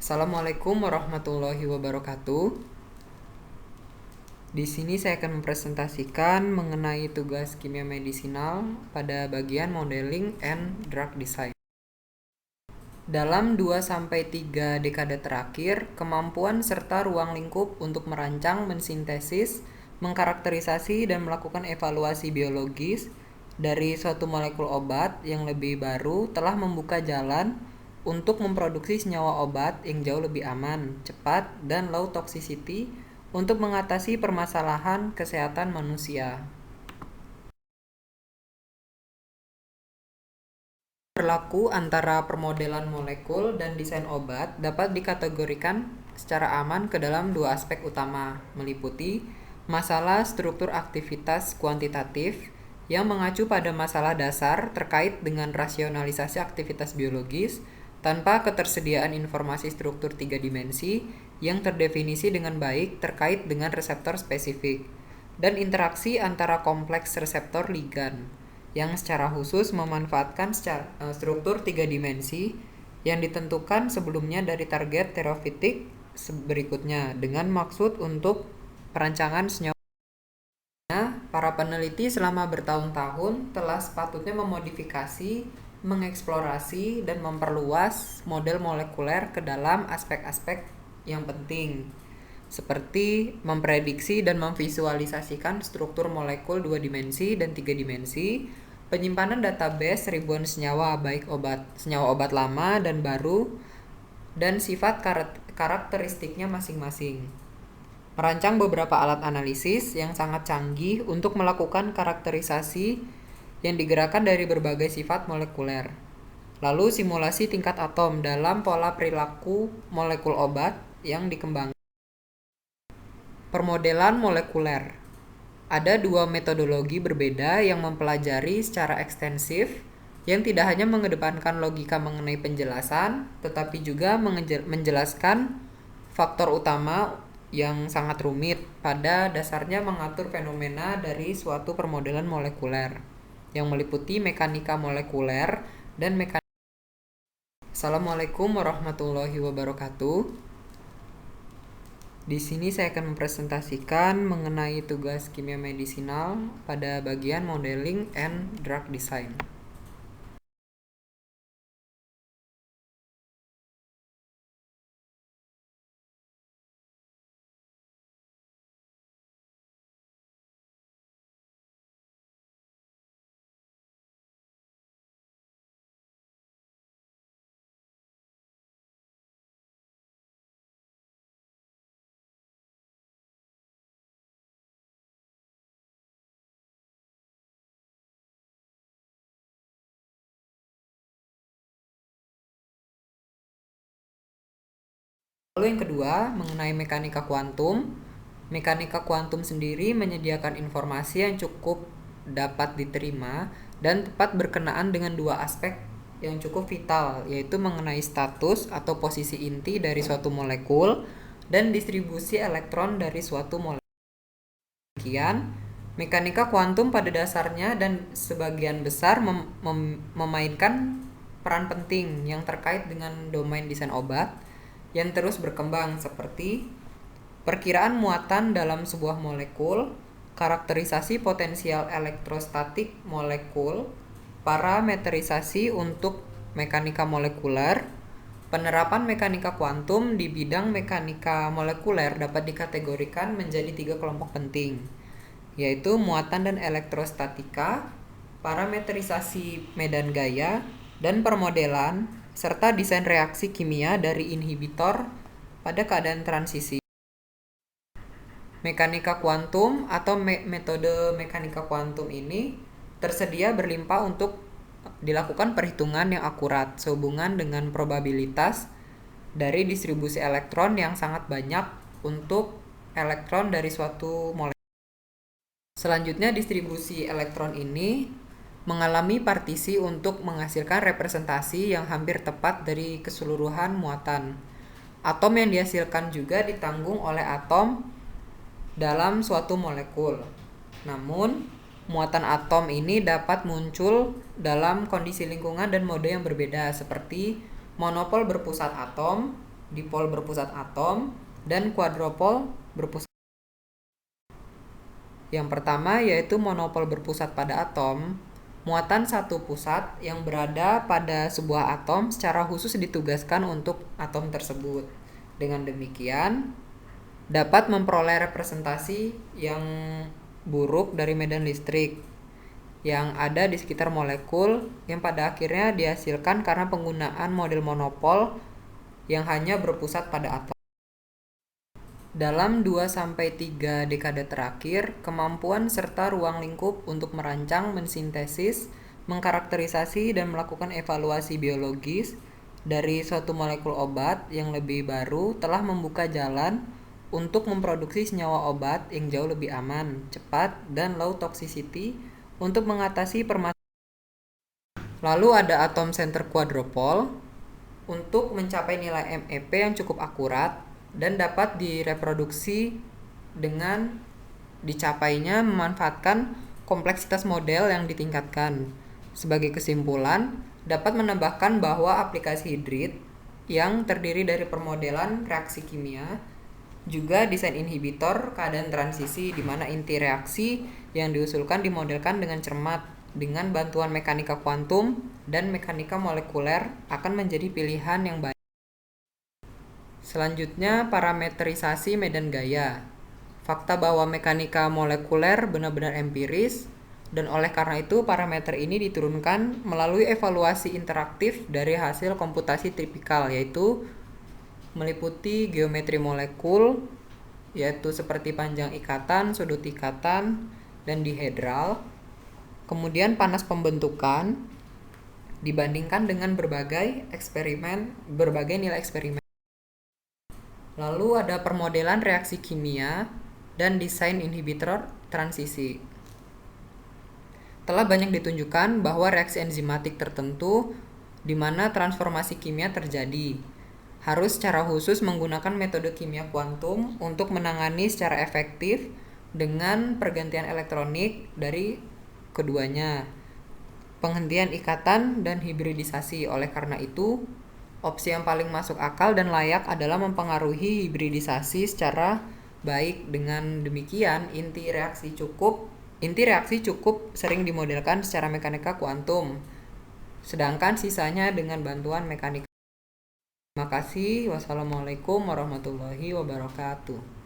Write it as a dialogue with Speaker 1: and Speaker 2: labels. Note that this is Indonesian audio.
Speaker 1: Assalamualaikum warahmatullahi wabarakatuh. Di sini saya akan mempresentasikan mengenai tugas kimia medisinal pada bagian modeling and drug design. Dalam 2-3 dekade terakhir, kemampuan serta ruang lingkup untuk merancang, mensintesis, mengkarakterisasi, dan melakukan evaluasi biologis dari suatu molekul obat yang lebih baru telah membuka jalan untuk memproduksi senyawa obat yang jauh lebih aman, cepat, dan low toxicity untuk mengatasi permasalahan kesehatan manusia. Berlaku antara permodelan molekul dan desain obat dapat dikategorikan secara aman ke dalam dua aspek utama, meliputi masalah struktur aktivitas kuantitatif yang mengacu pada masalah dasar terkait dengan rasionalisasi aktivitas biologis tanpa ketersediaan informasi struktur 3 dimensi yang terdefinisi dengan baik terkait dengan reseptor spesifik, dan interaksi antara kompleks reseptor ligan yang secara khusus memanfaatkan struktur 3 dimensi yang ditentukan sebelumnya dari target terapeutik berikutnya dengan maksud untuk perancangan senyawa. Para peneliti selama bertahun-tahun telah sepatutnya memodifikasi, mengeksplorasi, dan memperluas model molekuler ke dalam aspek-aspek yang penting, seperti memprediksi dan memvisualisasikan struktur molekul 2 dimensi dan 3 dimensi, penyimpanan database ribuan senyawa baik senyawa obat lama dan baru, dan sifat karakteristiknya masing-masing. Merancang beberapa alat analisis yang sangat canggih untuk melakukan karakterisasi yang digerakkan dari berbagai sifat molekuler. Lalu simulasi tingkat atom dalam pola perilaku molekul obat yang dikembangkan. Permodelan molekuler. Ada dua metodologi berbeda yang mempelajari secara ekstensif yang tidak hanya mengedepankan logika mengenai penjelasan, tetapi juga menjelaskan faktor utama yang sangat rumit pada dasarnya mengatur fenomena dari suatu permodelan molekuler yang meliputi mekanika molekuler dan mekanika. Assalamualaikum warahmatullahi wabarakatuh. Di sini saya akan mempresentasikan mengenai tugas kimia medisinal pada bagian modeling and drug design. Lalu yang kedua, mengenai mekanika kuantum. Mekanika kuantum sendiri menyediakan informasi yang cukup dapat diterima dan tepat berkenaan dengan dua aspek yang cukup vital, yaitu mengenai status atau posisi inti dari suatu molekul dan distribusi elektron dari suatu molekul. Demikian, mekanika kuantum pada dasarnya dan sebagian besar memainkan peran penting yang terkait dengan domain desain obat yang terus berkembang, seperti perkiraan muatan dalam sebuah molekul, karakterisasi potensial elektrostatik molekul, parametrisasi untuk mekanika molekuler. Penerapan mekanika kuantum di bidang mekanika molekuler dapat dikategorikan menjadi 3 kelompok penting, yaitu muatan dan elektrostatika, parametrisasi medan gaya, dan permodelan, serta desain reaksi kimia dari inhibitor pada keadaan transisi. Mekanika kuantum atau metode mekanika kuantum ini tersedia berlimpah untuk dilakukan perhitungan yang akurat sehubungan dengan probabilitas dari distribusi elektron yang sangat banyak untuk elektron dari suatu molekul. Selanjutnya, distribusi elektron ini mengalami partisi untuk menghasilkan representasi yang hampir tepat dari keseluruhan muatan. Atom yang dihasilkan juga ditanggung oleh atom dalam suatu molekul. Namun, muatan atom ini dapat muncul dalam kondisi lingkungan dan mode yang berbeda, seperti monopol berpusat atom, dipol berpusat atom, dan quadrupol berpusat. Yang pertama yaitu monopol berpusat pada atom. Muatan satu pusat yang berada pada sebuah atom secara khusus ditugaskan untuk atom tersebut. Dengan demikian, dapat memperoleh representasi yang buruk dari medan listrik yang ada di sekitar molekul yang pada akhirnya dihasilkan karena penggunaan model monopol yang hanya berpusat pada atom. Dalam 2-3 dekade terakhir, kemampuan serta ruang lingkup untuk merancang, mensintesis, mengkarakterisasi, dan melakukan evaluasi biologis dari suatu molekul obat yang lebih baru telah membuka jalan untuk memproduksi senyawa obat yang jauh lebih aman, cepat, dan low toxicity untuk mengatasi permasalahan. Lalu ada atom center quadrupole untuk mencapai nilai MEP yang cukup akurat dan dapat direproduksi dengan dicapainya memanfaatkan kompleksitas model yang ditingkatkan. Sebagai kesimpulan, dapat menambahkan bahwa aplikasi hibrid yang terdiri dari permodelan reaksi kimia juga desain inhibitor keadaan transisi di mana inti reaksi yang diusulkan dimodelkan dengan cermat dengan bantuan mekanika kuantum dan mekanika molekuler akan menjadi pilihan yang baik. Selanjutnya, parameterisasi medan gaya. Fakta bahwa mekanika molekuler benar-benar empiris, dan oleh karena itu parameter ini diturunkan melalui evaluasi interaktif dari hasil komputasi tipikal, yaitu meliputi geometri molekul, yaitu seperti panjang ikatan, sudut ikatan, dan dihedral. Kemudian panas pembentukan dibandingkan dengan berbagai nilai eksperimen. Lalu ada permodelan reaksi kimia dan desain inhibitor transisi. Telah banyak ditunjukkan bahwa reaksi enzimatik tertentu di mana transformasi kimia terjadi harus secara khusus menggunakan metode kimia kuantum untuk menangani secara efektif dengan pergantian elektronik dari keduanya, penghentian ikatan dan hibridisasi. Oleh karena itu, opsi yang paling masuk akal dan layak adalah mempengaruhi hibridisasi secara baik. Dengan demikian, inti reaksi cukup sering dimodelkan secara mekanika kuantum, sedangkan sisanya dengan bantuan mekanika. Terima kasih. Wassalamualaikum warahmatullahi wabarakatuh.